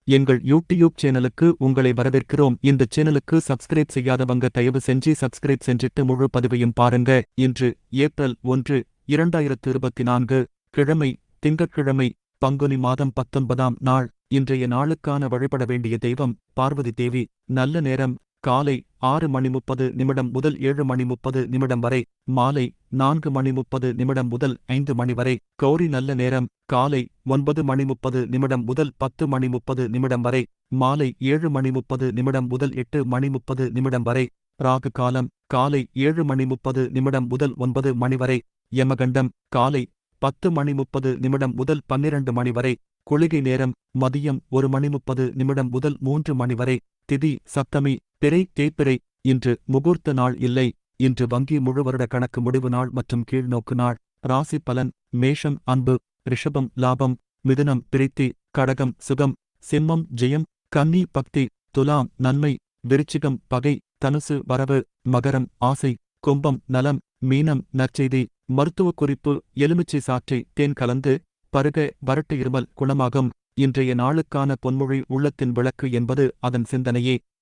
எங்கள் யூடியூப் சேனலுக்கு உங்களை வரவேற்கிறோம். இந்த சேனலுக்கு சப்ஸ்கிரைப் செய்யாதவங்க தயவு செஞ்சு சப்ஸ்கிரைப் செஞ்சிட்டு முழு பதிவையும் பாருங்க. இன்று ஏப்ரல் 1, 2024 கிழமை, திங்கட்கிழமை, பங்குனி மாதம் 19ஆம் நாள். இன்றைய நாளுக்கான வழிபட வேண்டிய தெய்வம் பார்வதி தேவி. நல்ல நேரம் காலை 6:30 முதல் 7:30 வரை, மாலை 4:30 முதல் 5 மணி வரை. கௌரி நல்ல நேரம் காலை 9:30 முதல் 10:30 வரை, மாலை 7:30 முதல் 8:30 வரை. ராகு காலம் காலை 7:30 முதல் 9 மணி வரை. யமகண்டம் காலை 10:30 முதல் 12 மணி வரை. குளிகை நேரம் மதியம் 1:30 முதல் 3 மணி வரை. திதி சப்தமி, பிறை தேய்பிறை. இன்று முகூர்த்த நாள் இல்லை. இன்று வங்கி முழு வருட கணக்கு முடிவு நாள் மற்றும் கீழ்நோக்கு நாள். ராசி பலன்: மேஷம் அன்பு, ரிஷபம் லாபம், மிதுனம் பிரீத்தி, கடகம் சுகம், சிம்மம் ஜெயம், கன்னி பக்தி, துலாம் நன்மை, விருச்சிகம் பகை, தனுசு வரவு, மகரம் ஆசை, கும்பம் நலம், மீனம் நற்செய்தி. மருத்துவ குறிப்பு: எலுமிச்சை சாற்றை தேன் கலந்து பருக வறட்டு இருமல் குணமாகும். இன்றைய நாளுக்கான பொன்மொழி: உள்ளத்தின் விளக்கு என்பது அதன் சிந்தனையே.